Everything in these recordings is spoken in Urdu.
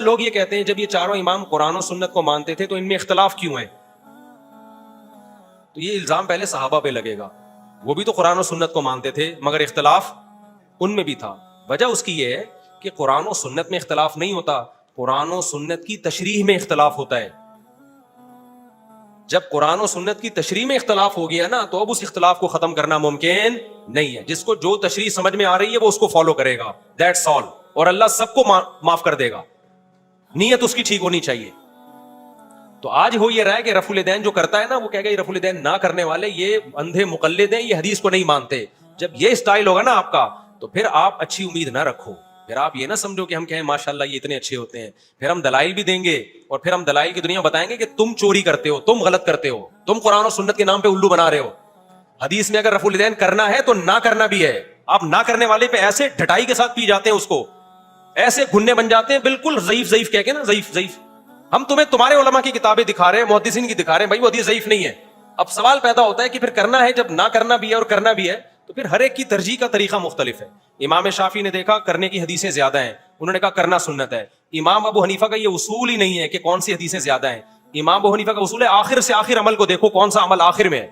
لوگ یہ کہتے ہیں جب یہ چاروں امام قرآن و سنت کو مانتے تھے تو ان میں اختلاف کیوں ہے؟ تو یہ الزام پہلے صحابہ پہ لگے گا. وہ بھی تو قرآن و سنت کو مانتے تھے مگر اختلاف ان میں بھی تھا. وجہ اس کی یہ ہے کہ قرآن و سنت میں اختلاف نہیں ہوتا, قرآن و سنت کی تشریح میں اختلاف ہوتا ہے. جب قرآن و سنت کی تشریح میں اختلاف ہو گیا نا تو اب اس اختلاف کو ختم کرنا ممکن نہیں ہے. جس کو جو تشریح سمجھ میں آ رہی ہے وہ اس کو فالو کرے گا, دیٹس آل. اور اللہ سب کو معاف کر دے گا, نیت اس کی ٹھیک ہونی چاہیے. تو آج ہو یہ رہا ہے کہ رفع الیدین جو کرتا ہے نا وہ کہے گا یہ رفع الیدین نہ کرنے والے یہ اندھے مقلد ہیں, یہ حدیث کو نہیں مانتے. جب یہ اسٹائل ہوگا نا آپ کا تو پھر آپ اچھی امید نہ رکھو. پھر آپ یہ نہ سمجھو کہ ہم کہیں ماشاءاللہ یہ اتنے اچھے ہوتے ہیں. پھر ہم دلائل بھی دیں گے اور پھر ہم دلائل کی دنیا بتائیں گے کہ تم چوری کرتے ہو, تم غلط کرتے ہو, تم قرآن و سنت کے نام پہ الو بنا رہے ہو. حدیث میں اگر رفع الیدین کرنا ہے تو نہ کرنا بھی ہے. آپ نہ کرنے والے پہ ایسے ڈھٹائی کے ساتھ پی جاتے ہیں, اس کو ایسے گھننے بن جاتے ہیں بالکل ضعیف ضعیف کہہ کے نا, ضعیف ضعیف. ہم تمہیں تمہارے علماء کی کتابیں دکھا رہے ہیں, محدثین کی دکھا رہے ہیں, بھائی وہ حدیث ضعیف نہیں ہے. اب سوال پیدا ہوتا ہے کہ پھر کرنا ہے, جب نہ کرنا بھی ہے اور کرنا بھی ہے تو پھر ہر ایک کی ترجیح کا طریقہ مختلف ہے. امام شافعی نے دیکھا کرنے کی حدیثیں زیادہ ہیں, انہوں نے کہا کرنا سنت ہے. امام ابو حنیفہ کا یہ اصول ہی نہیں ہے کہ کون سی حدیثیں زیادہ ہیں. امام ابو حنیفہ کا اصول ہے آخر سے آخر عمل کو دیکھو کون سا عمل آخر میں ہے.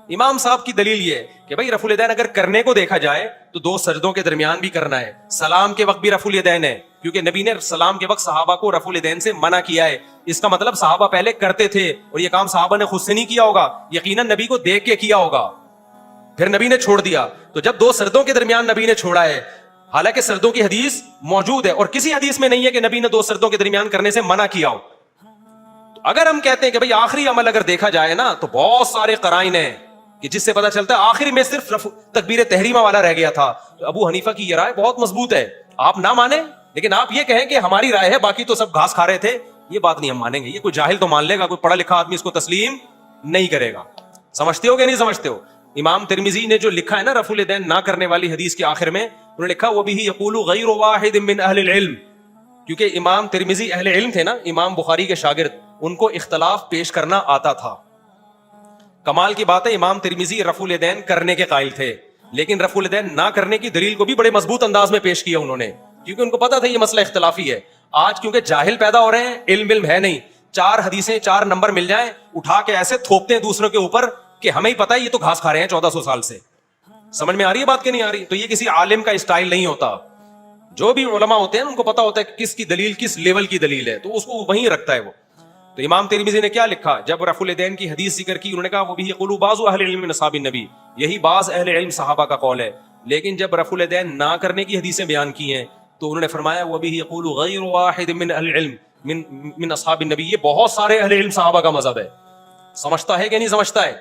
امام صاحب کی دلیل یہ ہے کہ بھائی رفع الیدین اگر کرنے کو دیکھا جائے تو 2 سجدوں کے درمیان بھی کرنا ہے, سلام کے وقت بھی رفع الیدین ہے, کیونکہ نبی نے سلام کے وقت صحابہ کو رفع الیدین سے منع کیا ہے. اس کا مطلب صحابہ پہلے کرتے تھے اور یہ کام صحابہ نے خود سے نہیں کیا ہوگا, یقیناً نبی کو دیکھ کے کیا ہوگا, پھر نبی نے چھوڑ دیا. تو جب 2 سجدوں کے درمیان نبی نے چھوڑا ہے, حالانکہ سجدوں کی حدیث موجود ہے اور کسی حدیث میں نہیں ہے کہ نبی نے 2 سجدوں کے درمیان کرنے سے منع کیا ہو. تو اگر ہم کہتے ہیں کہ بھئی آخری عمل اگر دیکھا جائے نا تو بہت سارے قرائن ہیں کہ جس سے پتا چلتا ہے آخری میں صرف تکبیر تحریمہ والا رہ گیا تھا. تو ابو حنیفہ کی یہ رائے بہت مضبوط ہے. آپ نہ مانیں لیکن آپ یہ کہیں کہ ہماری رائے ہے, باقی تو سب گھاس کھا رہے تھے, یہ بات نہیں ہم مانیں گے. یہ کوئی جاہل تو مان لے گا, کوئی پڑھا لکھا آدمی اس کو تسلیم نہیں کرے گا. سمجھتے ہو کہ نہیں سمجھتے ہو؟ امام ترمذی نے جو لکھا ہے نا رفع الیدین نہ کرنے والی حدیث کے آخر میں, انہوں نے لکھا وہ بھی یقول غیر واحد من اہل العلم, کیونکہ امام ترمذی اہل علم تھے نا, امام بخاری کے شاگرد, ان کو اختلاف پیش کرنا آتا تھا. کمال کی بات ہے امام ترمذی رفع الیدین کرنے کے قائل تھے, لیکن رفع الیدین نہ کرنے کی دلیل کو بھی بڑے مضبوط انداز میں پیش کیا انہوں نے, کیونکہ ان کو پتا تھا یہ مسئلہ اختلافی ہے. آج کیونکہ جاہل پیدا ہو رہے ہیں, علم ہے نہیں, 4 حدیثیں 4 نمبر مل جائیں اٹھا کے ایسے تھوپتے ہیں دوسروں کے اوپر کہ ہمیں ہی پتا ہے یہ تو گھاس کھا رہے ہیں 1400 سال سے. سمجھ میں آ رہی ہے بات کہ نہیں آ رہی؟ تو یہ کسی عالم کا اسٹائل نہیں ہوتا. جو بھی علماء ہوتے ہیں ان کو پتا ہوتا ہے کہ کس کی دلیل کس لیول کی دلیل ہے, تو اس کو وہیں رکھتا ہے وہ. تو امام ترمذی نے کیا لکھا جب رفع الیدین کی حدیث ذکر کی, انہوں نے کہا وہ بھی یقول بعض اہل العلم من اصحاب النبی, یہی بعض اہل علم صحابہ کا قول ہے. لیکن جب رفع الیدین نہ کرنے کی حدیثیں بیان کی ہیں تو انہوں نے فرمایا وہ بھی یقول غیر واحد من اہل العلم من اصحاب النبی, یہ بہت سارے اہل علم صحابہ کا مذہب ہے. سمجھتا ہے کہ نہیں سمجھتا ہے؟